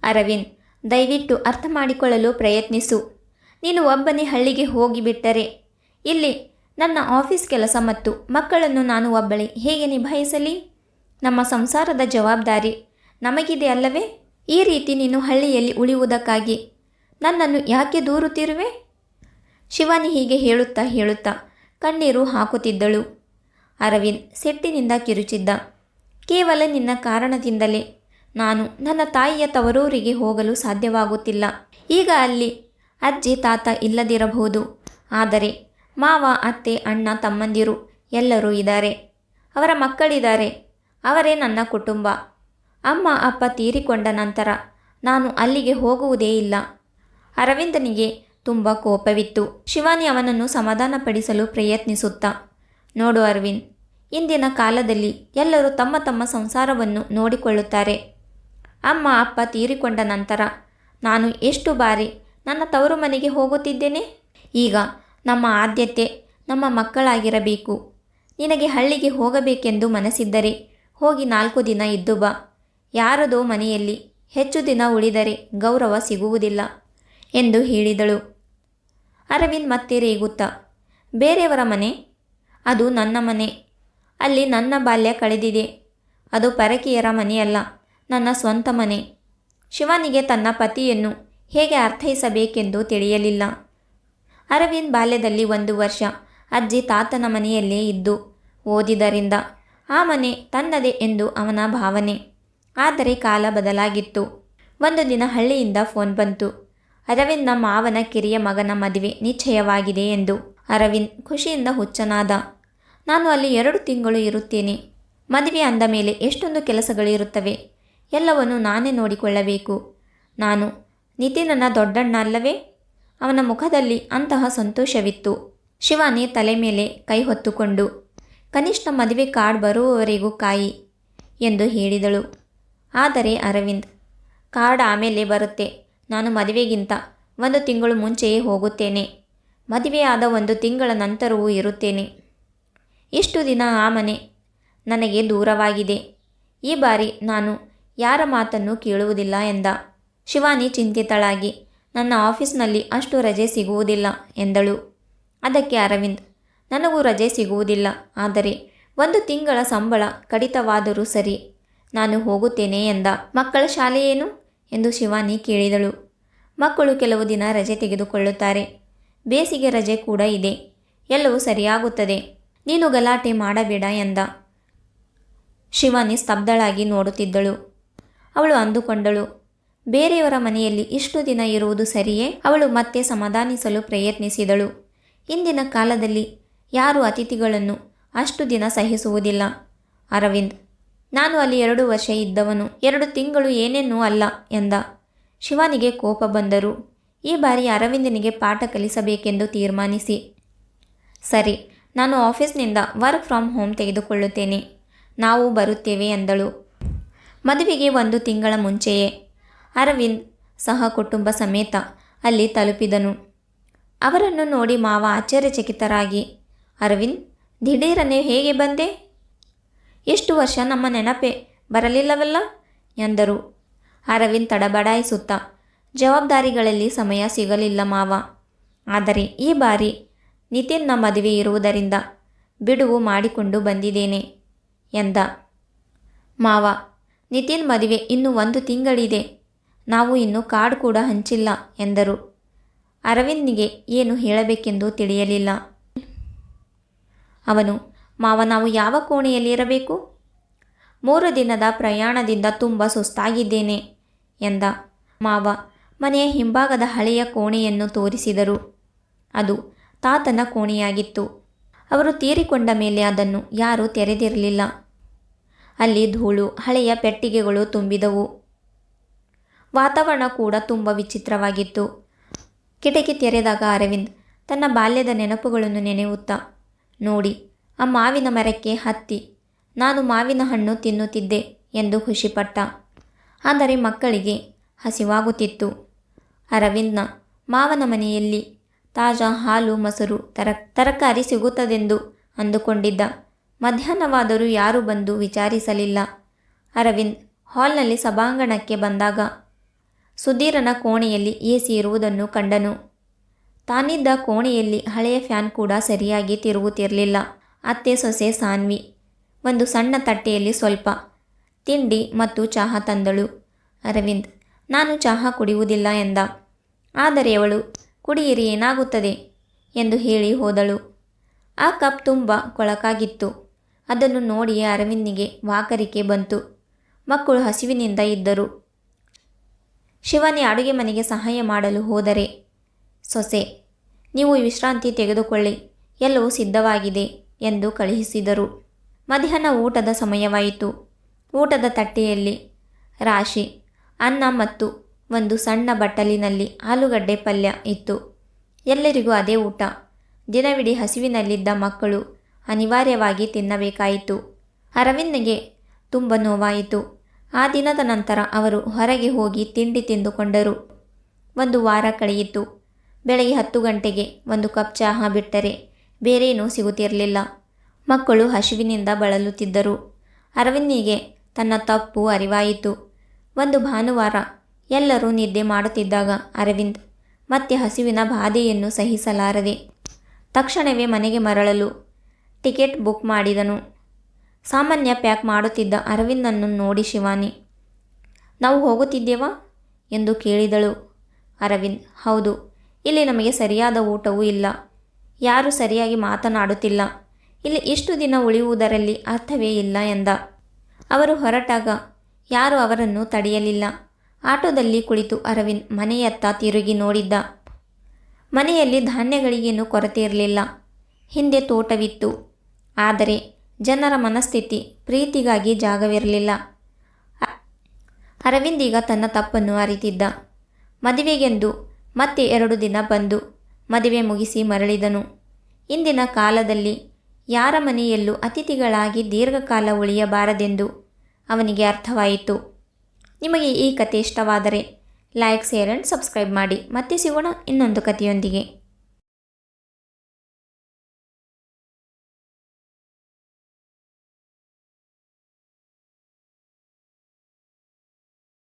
ಅರವಿಂದ್, ದಯವಿಟ್ಟು ಅರ್ಥ ಮಾಡಿಕೊಳ್ಳಲು ಪ್ರಯತ್ನಿಸು. ನೀನು ಒಬ್ಬನೇ ಹಳ್ಳಿಗೆ ಹೋಗಿಬಿಟ್ಟರೆ ಇಲ್ಲಿ ನನ್ನ ಆಫೀಸ್ ಕೆಲಸ ಮತ್ತು ಮಕ್ಕಳನ್ನು ನಾನು ಒಬ್ಬಳೇ ಹೇಗೆ ನಿಭಾಯಿಸಲಿ? ನಮ್ಮ ಸಂಸಾರದ ಜವಾಬ್ದಾರಿ ನಮಗಿದೆ ಅಲ್ಲವೇ? ಈ ರೀತಿ ನೀನು ಹಳ್ಳಿಯಲ್ಲಿ ಉಳಿಯುವುದಕ್ಕಾಗಿ ನನ್ನನ್ನು ಯಾಕೆ ದೂರುತ್ತಿರುವೆ? ಶಿವಾನಿ ಹೀಗೆ ಹೇಳುತ್ತಾ ಹೇಳುತ್ತಾ ಕಣ್ಣೀರು ಹಾಕುತ್ತಿದ್ದಳು. ಅರವಿಂದ್ ಸಿಟ್ಟಿನಿಂದ ಕಿರುಚಿದ್ದ. ಕೇವಲ ನಿನ್ನ ಕಾರಣದಿಂದಲೇ ನಾನು ನನ್ನ ತಾಯಿಯ ತವರೂರಿಗೆ ಹೋಗಲು ಸಾಧ್ಯವಾಗುತ್ತಿಲ್ಲ. ಈಗ ಅಲ್ಲಿ ಅಜ್ಜಿ ತಾತ ಇಲ್ಲದಿರಬಹುದು, ಆದರೆ ಮಾವ, ಅತ್ತೆ, ಅಣ್ಣ, ತಮ್ಮಂದಿರು ಎಲ್ಲರೂ ಇದ್ದಾರೆ. ಅವರ ಮಕ್ಕಳಿದ್ದಾರೆ. ಅವರೇ ನನ್ನ ಕುಟುಂಬ. ಅಮ್ಮ ಅಪ್ಪ ತೀರಿಕೊಂಡ ನಂತರ ನಾನು ಅಲ್ಲಿಗೆ ಹೋಗುವುದೇ ಇಲ್ಲ. ಅರವಿಂದನಿಗೆ ತುಂಬ ಕೋಪವಿತ್ತು. ಶಿವಾನಿ ಅವನನ್ನು ಸಮಾಧಾನಪಡಿಸಲು ಪ್ರಯತ್ನಿಸುತ್ತಾ, ನೋಡು ಅರವಿಂದ್, ಇಂದಿನ ಕಾಲದಲ್ಲಿ ಎಲ್ಲರೂ ತಮ್ಮ ತಮ್ಮ ಸಂಸಾರವನ್ನು ನೋಡಿಕೊಳ್ಳುತ್ತಾರೆ. ಅಮ್ಮ ಅಪ್ಪ ತೀರಿಕೊಂಡ ನಂತರ ನಾನು ಎಷ್ಟು ಬಾರಿ ನನ್ನ ತವರು ಮನೆಗೆ ಹೋಗುತ್ತಿದ್ದೇನೆ. ಈಗ ನಮ್ಮ ಆದ್ಯತೆ ನಮ್ಮ ಮಕ್ಕಳಾಗಿರಬೇಕು. ನಿನಗೆ ಹಳ್ಳಿಗೆ ಹೋಗಬೇಕೆಂದು ಮನಸ್ಸಿದ್ದರೆ ಹೋಗಿ 4 ದಿನ ಇದ್ದು ಬಾ. ಯಾರದೋ ಮನೆಯಲ್ಲಿ ಹೆಚ್ಚು ದಿನ ಉಳಿದರೆ ಗೌರವ ಸಿಗುವುದಿಲ್ಲ ಎಂದು ಹೇಳಿದಳು. ಅರವಿಂದ್ ಮತ್ತೆ ರೇಗುತ್ತಾ, ಬೇರೆಯವರ ಮನೆ? ಅದು ನನ್ನ ಮನೆ. ಅಲ್ಲಿ ನನ್ನ ಬಾಲ್ಯ ಕಳೆದಿದೆ. ಅದು ಪರಕೀಯರ ಮನೆಯಲ್ಲ, ನನ್ನ ಸ್ವಂತ ಮನೆ. ಶಿವಾನಿಗೆ ತನ್ನ ಪತಿಯನ್ನು ಹೇಗೆ ಅರ್ಥೈಸಬೇಕೆಂದು ತಿಳಿಯಲಿಲ್ಲ. ಅರವಿಂದ್ ಬಾಲ್ಯದಲ್ಲಿ 1 ವರ್ಷ ಅಜ್ಜಿ ತಾತನ ಮನೆಯಲ್ಲೇ ಇದ್ದು ಓದಿದ್ದರಿಂದ ಆ ಮನೆ ತನ್ನದೇ ಎಂದು ಅವನ ಭಾವನೆ. ಆದರೆ ಕಾಲ ಬದಲಾಗಿತ್ತು. ಒಂದು ದಿನ ಹಳ್ಳಿಯಿಂದ ಫೋನ್ ಬಂತು. ಅರವಿಂದ್ನ ಮಾವನ ಕಿರಿಯ ಮಗನ ಮದುವೆ ನಿಶ್ಚಯವಾಗಿದೆ ಎಂದು. ಅರವಿಂದ್ ಖುಷಿಯಿಂದ ಹುಚ್ಚನಾದ. ನಾನು ಅಲ್ಲಿ 2 ತಿಂಗಳು ಇರುತ್ತೇನೆ. ಮದುವೆ ಅಂದ ಮೇಲೆ ಎಷ್ಟೊಂದು ಕೆಲಸಗಳಿರುತ್ತವೆ. ಎಲ್ಲವನ್ನೂ ನಾನೇ ನೋಡಿಕೊಳ್ಳಬೇಕು. ನಾನು ನಿತಿನನ ದೊಡ್ಡಣ್ಣ ಅಲ್ಲವೇ? ಅವನ ಮುಖದಲ್ಲಿ ಅಂತಹ ಸಂತೋಷವಿತ್ತು. ಶಿವಾನಿ ತಲೆ ಮೇಲೆ ಕೈ ಹೊತ್ತುಕೊಂಡು, ಕನಿಷ್ಠ ಮದುವೆ ಕಾರ್ಡ್ ಬರುವವರೆಗೂ ಕಾಯಿ ಎಂದು ಹೇಳಿದಳು. ಆದರೆ ಅರವಿಂದ್, ಕಾರ್ಡ್ ಆಮೇಲೆ ಬರುತ್ತೆ. ನಾನು ಮದುವೆಗಿಂತ 1 ತಿಂಗಳು ಮುಂಚೆಯೇ ಹೋಗುತ್ತೇನೆ. ಮದುವೆಯಾದ 1 ತಿಂಗಳ ನಂತರವೂ ಇರುತ್ತೇನೆ. ಇಷ್ಟು ದಿನ ಆ ಮನೆ ನನಗೆ ದೂರವಾಗಿದೆ. ಈ ಬಾರಿ ನಾನು ಯಾರ ಮಾತನ್ನು ಕೇಳುವುದಿಲ್ಲ ಎಂದ. ಶಿವಾನಿ ಚಿಂತಿತಳಾಗಿ, ನನ್ನ ಆಫೀಸ್ನಲ್ಲಿ ಅಷ್ಟು ರಜೆ ಸಿಗುವುದಿಲ್ಲ ಎಂದಳು. ಅದಕ್ಕೆ ಅರವಿಂದ್, ನನಗೂ ರಜೆ ಸಿಗುವುದಿಲ್ಲ. ಆದರೆ 1 ತಿಂಗಳ ಸಂಬಳ ಕಡಿತವಾದರೂ ಸರಿ, ನಾನು ಹೋಗುತ್ತೇನೆ ಎಂದ. ಮಕ್ಕಳ ಶಾಲೆ ಏನು ಎಂದು ಶಿವಾನಿ ಕೇಳಿದಳು. ಮಕ್ಕಳು ಕೆಲವು ದಿನ ರಜೆ ತೆಗೆದುಕೊಳ್ಳುತ್ತಾರೆ. ಬೇಸಿಗೆ ರಜೆ ಕೂಡ ಇದೆ. ಎಲ್ಲವೂ ಸರಿಯಾಗುತ್ತದೆ. ನೀನು ಗಲಾಟೆ ಮಾಡಬೇಡ ಎಂದ. ಶಿವಾನಿ ಸ್ತಬ್ಧಳಾಗಿ ನೋಡುತ್ತಿದ್ದಳು. ಅವಳು ಅಂದುಕೊಂಡಳು, ಬೇರೆಯವರ ಮನೆಯಲ್ಲಿ ಇಷ್ಟು ದಿನ ಇರುವುದು ಸರಿಯೇ? ಅವಳು ಮತ್ತೆ ಸಮಾಧಾನಿಸಲು ಪ್ರಯತ್ನಿಸಿದಳು. ಇಂದಿನ ಕಾಲದಲ್ಲಿ ಯಾರು ಅತಿಥಿಗಳನ್ನು ಅಷ್ಟು ದಿನ ಸಹಿಸುವುದಿಲ್ಲ. ಅರವಿಂದ್, ನಾನು ಅಲ್ಲಿ 2 ವರ್ಷ ಇದ್ದವನು. 2 ತಿಂಗಳು ಏನೇನೂ ಅಲ್ಲ ಎಂದ. ಶಿವಾನಿಗೆ ಕೋಪ ಬಂದರು. ಈ ಬಾರಿ ಅರವಿಂದನಿಗೆ ಪಾಠ ಕಲಿಸಬೇಕೆಂದು ತೀರ್ಮಾನಿಸಿ, ಸರಿ, ನಾನು ಆಫೀಸ್ನಿಂದ ವರ್ಕ್ ಫ್ರಮ್ ಹೋಮ್ ತೆಗೆದುಕೊಳ್ಳುತ್ತೇನೆ. ನಾವು ಬರುತ್ತೇವೆ ಎಂದಳು. ಮದುವೆಗೆ 1 ತಿಂಗಳ ಮುಂಚೆಯೇ ಅರವಿಂದ್ ಸಹ ಕುಟುಂಬ ಸಮೇತ ಅಲ್ಲಿ ತಲುಪಿದನು. ಅವರನ್ನು ನೋಡಿ ಮಾವ ಆಶ್ಚರ್ಯಚಕಿತರಾಗಿ, ಅರವಿಂದ್, ದಿಢೀರನೆ ಹೇಗೆ ಬಂದೆ? ಎಷ್ಟು ವರ್ಷ ನಮ್ಮ ನೆನಪೇ ಬರಲಿಲ್ಲವಲ್ಲ ಎಂದರು. ಅರವಿಂದ್ ತಡಬಡಾಯಿಸುತ್ತಾ, ಜವಾಬ್ದಾರಿಗಳಲ್ಲಿ ಸಮಯ ಸಿಗಲಿಲ್ಲ ಮಾವ. ಆದರೆ ಈ ಬಾರಿ ನಿತಿನ್ನ ಮದುವೆ ಇರುವುದರಿಂದ ಬಿಡುವು ಮಾಡಿಕೊಂಡು ಬಂದಿದ್ದೇನೆ ಎಂದ. ಮಾವ, ನಿತಿನ್ ಮದುವೆ ಇನ್ನೂ 1 ತಿಂಗಳಿದೆ. ನಾವು ಇನ್ನೂ ಕಾರ್ಡ್ ಕೂಡ ಹಂಚಿಲ್ಲ ಎಂದರು. ಅರವಿಂದ್ನಿಗೆ ಏನು ಹೇಳಬೇಕೆಂದು ತಿಳಿಯಲಿಲ್ಲ. ಅವನು, ಮಾವ, ನಾವು ಯಾವ ಕೋಣೆಯಲ್ಲಿ ಇರಬೇಕು? 3 ದಿನದ ಪ್ರಯಾಣದಿಂದ ತುಂಬ ಸುಸ್ತಾಗಿದ್ದೇನೆ ಎಂದ. ಮಾವ ಮನೆಯ ಹಿಂಭಾಗದ ಹಳೆಯ ಕೋಣೆಯನ್ನು ತೋರಿಸಿದರು. ಅದು ತಾತನ ಕೋಣೆಯಾಗಿತ್ತು. ಅವರು ತೀರಿಕೊಂಡ ಮೇಲೆ ಅದನ್ನು ಯಾರೂ ತೆರೆದಿರಲಿಲ್ಲ. ಅಲ್ಲಿ ಧೂಳು, ಹಳೆಯ ಪೆಟ್ಟಿಗೆಗಳು ತುಂಬಿದವು. ವಾತಾವರಣ ಕೂಡ ತುಂಬ ವಿಚಿತ್ರವಾಗಿತ್ತು. ಕಿಟಕಿ ತೆರೆದಾಗ ಅರವಿಂದ್ ತನ್ನ ಬಾಲ್ಯದ ನೆನಪುಗಳನ್ನು ನೆನೆಯುತ್ತಾ, ನೋಡಿ, ಆ ಮಾವಿನ ಮರಕ್ಕೆ ಹತ್ತಿ ನಾನು ಮಾವಿನ ಹಣ್ಣು ತಿನ್ನುತ್ತಿದ್ದೆ ಎಂದು ಖುಷಿಪಟ್ಟ. ಆದರೆ ಮಕ್ಕಳಿಗೆ ಹಸಿವಾಗುತ್ತಿತ್ತು. ಅರವಿಂದ್ನ ಮಾವನ ಮನೆಯಲ್ಲಿ ತಾಜಾ ಹಾಲು, ಮೊಸರು, ತರಕಾರಿ ಸಿಗುತ್ತದೆಂದು ಅಂದುಕೊಂಡಿದ್ದ. ಮಧ್ಯಾಹ್ನವಾದರೂ ಯಾರೂ ಬಂದು ವಿಚಾರಿಸಲಿಲ್ಲ. ಅರವಿಂದ್ ಹಾಲ್ನಲ್ಲಿ ಸಭಾಂಗಣಕ್ಕೆ ಬಂದಾಗ ಸುಧೀರನ ಕೋಣೆಯಲ್ಲಿ ಎಸಿ ಇರುವುದನ್ನು ಕಂಡನು. ತಾನಿದ್ದ ಕೋಣೆಯಲ್ಲಿ ಹಳೆಯ ಫ್ಯಾನ್ ಕೂಡ ಸರಿಯಾಗಿ ತಿರುಗುತ್ತಿರಲಿಲ್ಲ. ಅತ್ತೆ ಸೊಸೆ ಸಾನ್ವಿ ಒಂದು ಸಣ್ಣ ತಟ್ಟೆಯಲ್ಲಿ ಸ್ವಲ್ಪ ತಿಂಡಿ ಮತ್ತು ಚಹಾ ತಂದಳು. ಅರವಿಂದ್, ನಾನು ಚಹಾ ಕುಡಿಯುವುದಿಲ್ಲ ಎಂದ. ಆದರೆ ಅವಳು ಕುಡಿಯಿರಿ, ಏನಾಗುತ್ತದೆ ಎಂದು ಹೇಳಿ ಹೋದಳು. ಆ ಕಪ್ ತುಂಬ ಕೊಳಕಾಗಿತ್ತು. ಅದನ್ನು ನೋಡಿಯೇ ಅರವಿಂದ್ನಿಗೆ ವಾಕರಿಕೆ ಬಂತು. ಮಕ್ಕಳು ಹಸಿವಿನಿಂದ ಇದ್ದರು. ಶಿವಾನಿ ಅಡುಗೆ ಮನೆಗೆ ಸಹಾಯ ಮಾಡಲು ಹೋದರೆ, ಸೊಸೆ, ನೀವು ವಿಶ್ರಾಂತಿ ತೆಗೆದುಕೊಳ್ಳಿ, ಎಲ್ಲವೂ ಸಿದ್ಧವಾಗಿದೆ ಎಂದು ಕಳುಹಿಸಿದರು. ಮಧ್ಯಾಹ್ನ ಊಟದ ಸಮಯವಾಯಿತು. ಊಟದ ತಟ್ಟೆಯಲ್ಲಿ ರಾಶಿ ಅನ್ನ ಮತ್ತು ಒಂದು ಸಣ್ಣ ಬಟ್ಟಲಿನಲ್ಲಿ ಆಲೂಗಡ್ಡೆ ಪಲ್ಯ ಇತ್ತು. ಎಲ್ಲರಿಗೂ ಅದೇ ಊಟ. ದಿನವಿಡೀ ಹಸಿವಿನಲ್ಲಿದ್ದ ಮಕ್ಕಳು ಅನಿವಾರ್ಯವಾಗಿ ತಿನ್ನಬೇಕಾಯಿತು. ಅರವಿಂದ್ನಿಗೆ ತುಂಬ ನೋವಾಯಿತು. ಆ ದಿನದ ನಂತರ ಅವರು ಹೊರಗೆ ಹೋಗಿ ತಿಂಡಿ ತಿಂದುಕೊಂಡರು. ಒಂದು ವಾರ ಕಳೆಯಿತು. ಬೆಳಗ್ಗೆ 10 ಗಂಟೆಗೆ ಒಂದು ಕಪ್ ಚಹಾ ಬಿಟ್ಟರೆ ಬೇರೇನೂ ಸಿಗುತ್ತಿರಲಿಲ್ಲ. ಮಕ್ಕಳು ಹಸಿವಿನಿಂದ ಬಳಲುತ್ತಿದ್ದರು. ಅರವಿಂದ್ನಿಗೆ ತನ್ನ ತಪ್ಪು ಅರಿವಾಯಿತು. ಒಂದು ಭಾನುವಾರ ಎಲ್ಲರೂ ನಿದ್ದೆ ಮಾಡುತ್ತಿದ್ದಾಗ ಅರವಿಂದ್ ಮತ್ತೆ ಹಸಿವಿನ ಬಾಧೆಯನ್ನು ಸಹಿಸಲಾರದೆ ತಕ್ಷಣವೇ ಮನೆಗೆ ಮರಳಲು ಟಿಕೆಟ್ ಬುಕ್ ಮಾಡಿದನು. ಸಾಮಾನ್ಯ ಪ್ಯಾಕ್ ಮಾಡುತ್ತಿದ್ದ ಅರವಿಂದನ್ನು ನೋಡಿ ಶಿವಾನಿ, ನಾವು ಹೋಗುತ್ತಿದ್ದೇವಾ ಎಂದು ಕೇಳಿದಳು. ಅರವಿಂದ್, ಹೌದು, ಇಲ್ಲಿ ನಮಗೆ ಸರಿಯಾದ ಊಟವೂ ಇಲ್ಲ, ಯಾರೂ ಸರಿಯಾಗಿ ಮಾತನಾಡುತ್ತಿಲ್ಲ, ಇಲ್ಲಿ ಇಷ್ಟು ದಿನ ಉಳಿಯುವುದರಲ್ಲಿ ಅರ್ಥವೇ ಇಲ್ಲ ಎಂದ. ಅವರು ಹೊರಟಾಗ ಯಾರೂ ಅವರನ್ನು ತಡೆಯಲಿಲ್ಲ. ಆಟೋದಲ್ಲಿ ಕುಳಿತು ಅರವಿಂದ್ ಮನೆಯತ್ತ ತಿರುಗಿ ನೋಡಿದ್ದ. ಮನೆಯಲ್ಲಿ ಧಾನ್ಯಗಳಿಗೇನೂ ಕೊರತೆ ಇರಲಿಲ್ಲ. ಹಿಂದೆ ತೋಟವಿತ್ತು. ಆದರೆ ಜನರ ಮನಸ್ಥಿತಿ, ಪ್ರೀತಿಗಾಗಿ ಜಾಗವಿರಲಿಲ್ಲ. ಅರವಿಂದ್ ಈಗ ತನ್ನ ತಪ್ಪನ್ನು ಅರಿತಿದ್ದ. ಮದುವೆಗೆಂದು ಮತ್ತೆ 2 ದಿನ ಬಂದು ಮದುವೆ ಮುಗಿಸಿ ಮರಳಿದನು. ಇಂದಿನ ಕಾಲದಲ್ಲಿ ಯಾರ ಮನೆಯಲ್ಲೂ ಅತಿಥಿಗಳಾಗಿ ದೀರ್ಘಕಾಲ ಉಳಿಯಬಾರದೆಂದು ಅವನಿಗೆ ಅರ್ಥವಾಯಿತು. ನಿಮಗೆ ಈ ಕತೆ ಇಷ್ಟವಾದರೆ ಲೈಕ್, ಶೇರ್ ಆ್ಯಂಡ್ ಸಬ್ಸ್ಕ್ರೈಬ್ ಮಾಡಿ. ಮತ್ತೆ ಸಿಗೋಣ ಇನ್ನೊಂದು ಕಥೆಯೊಂದಿಗೆ.